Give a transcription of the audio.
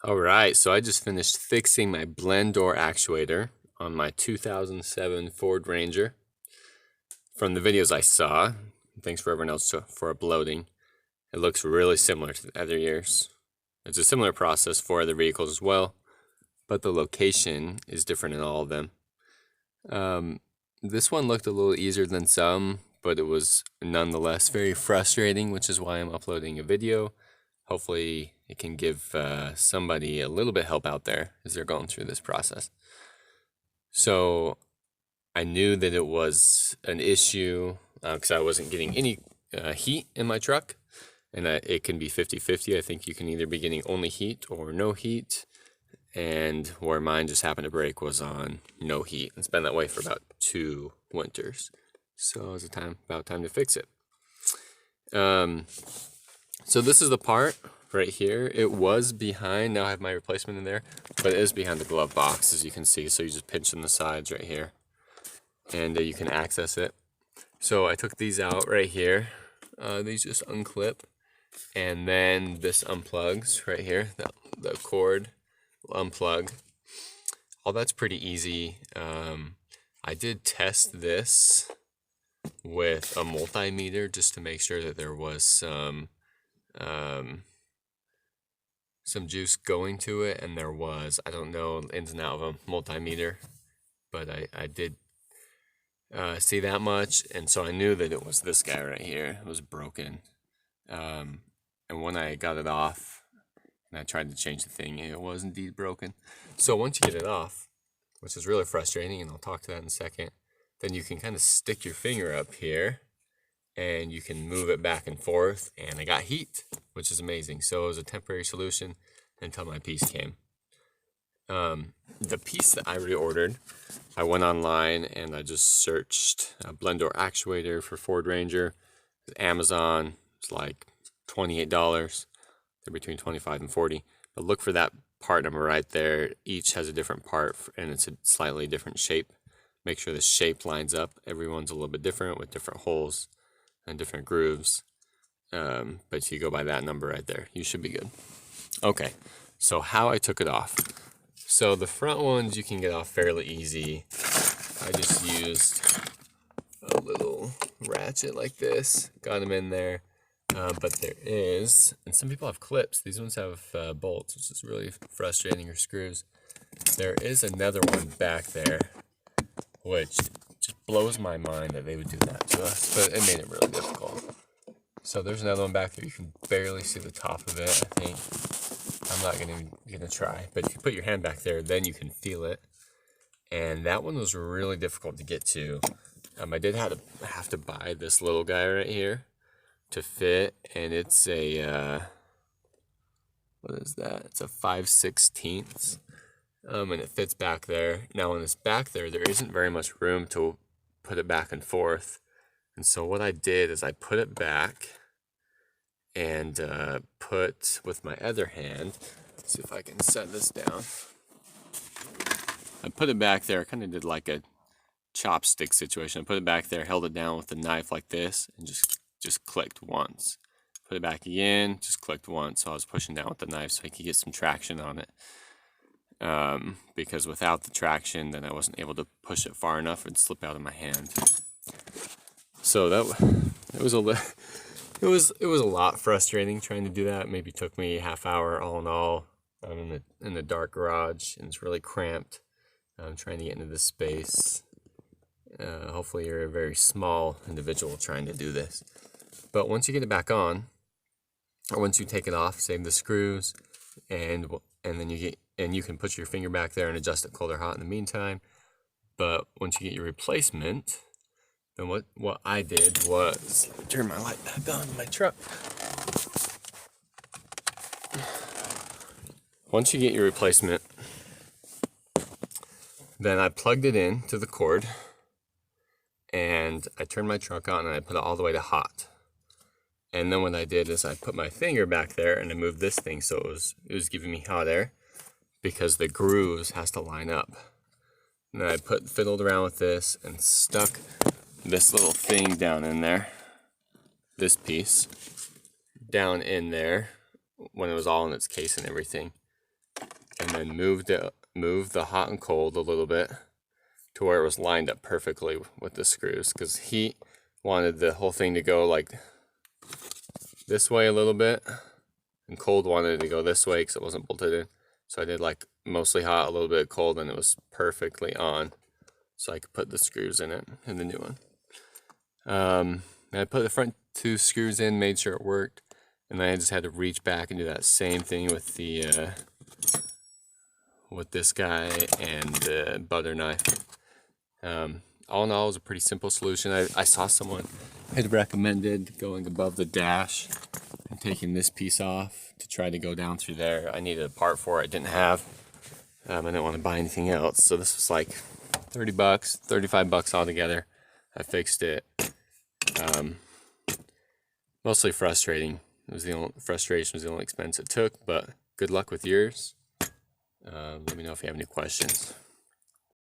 Alright, so I just finished fixing my blend door actuator on my 2007 Ford Ranger. From the videos I saw, thanks for everyone else for uploading, it looks really similar to the other years. It's a similar process for other vehicles as well, but the location is different in all of them. This one looked a little easier than some, but it was nonetheless very frustrating, which is why I'm uploading a video. Hopefully it can give somebody a little bit help out there as they're going through this process. So I knew that it was an issue because I wasn't getting any heat in my truck, and it can be 50-50. I think you can either be getting only heat or no heat, and where mine just happened to break was on no heat. It's been that way for about 2 winters, so it was about time to fix it. So this is the part right here. It was behind, now I have my replacement in there, but it is behind the glove box, as you can see. So you just pinch in the sides right here, and you can access it. So I took these out right here. These just unclip, and then this unplugs right here. The cord will unplug. All that's pretty easy. I did test this with a multimeter just to make sure that there was some juice going to it, and there was. I don't know ins and out of a multimeter, but I did see that much, and so I knew that it was this guy right here. It was broken, and when I got it off and I tried to change the thing, it was indeed broken. So once you get it off, which is really frustrating, and I'll talk to that in a second, then you can kind of stick your finger up here and you can move it back and forth, and I got heat, which is amazing. So it was a temporary solution until my piece came. The piece that I reordered, I went online and I just searched a blend door actuator for Ford Ranger. Amazon, it's like $28. They're between $25 and $40. But look for that part number right there. Each has a different part and it's a slightly different shape. Make sure the shape lines up. Everyone's a little bit different with different holes and different grooves, but if you go by that number right there, you should be good. Okay, so how I took it off. So the front ones you can get off fairly easy. I just used a little ratchet like this, got them in there, but there is, and some people have clips. These ones have bolts, which is really frustrating, or screws. There is another one back there, which just blows my mind that they would do that to us, but it made it really difficult. So there's another one back there. You can barely see the top of it, I think. I'm not gonna try, but if you put your hand back there, then you can feel it. And that one was really difficult to get to. I did have to buy this little guy right here to fit, and it's a what is that? It's a 5/16. And it fits back there. Now when it's back there, there isn't very much room to put it back and forth. And so what I did is I put it back and put with my other hand, let's see if I can set this down. I put it back there, kind of did like a chopstick situation. I put it back there, held it down with the knife like this, and just clicked once. Put it back again, just clicked once. So I was pushing down with the knife so I could get some traction on it. Because without the traction, then I wasn't able to push it far enough, it'd slip out of my hand. So it was a lot frustrating trying to do that. Maybe took me a half hour all in all. I'm in the dark garage and it's really cramped. I'm trying to get into this space. Hopefully you're a very small individual trying to do this. But once you get it back on, or once you take it off, save the screws, and then you can put your finger back there and adjust it cold or hot in the meantime. But once you get your replacement, then what I did was turn my light back on in my truck. Once you get your replacement, then I plugged it in to the cord, and I turned my truck on and I put it all the way to hot. And then what I did is I put my finger back there and I moved this thing so it was giving me hot air, because the grooves has to line up. And then I fiddled around with this and stuck this little thing down in there, this piece down in there when it was all in its case and everything. and then moved the hot and cold a little bit to where it was lined up perfectly with the screws, because heat wanted the whole thing to go like this way a little bit, and cold wanted it to go this way because it wasn't bolted in. So I did like mostly hot, a little bit cold, and it was perfectly on, so I could put the screws in it, in the new one. And I put the front 2 screws in, made sure it worked, and then I just had to reach back and do that same thing with the with this guy and the butter knife. All in all, it was a pretty simple solution. I saw someone had recommended going above the dash and taking this piece off to try to go down through there. I needed a part for it I didn't have. I didn't want to buy anything else, so this was like 30 bucks, 35 bucks altogether. I fixed it. Mostly frustrating. Frustration was the only expense it took, but good luck with yours. Let me know if you have any questions.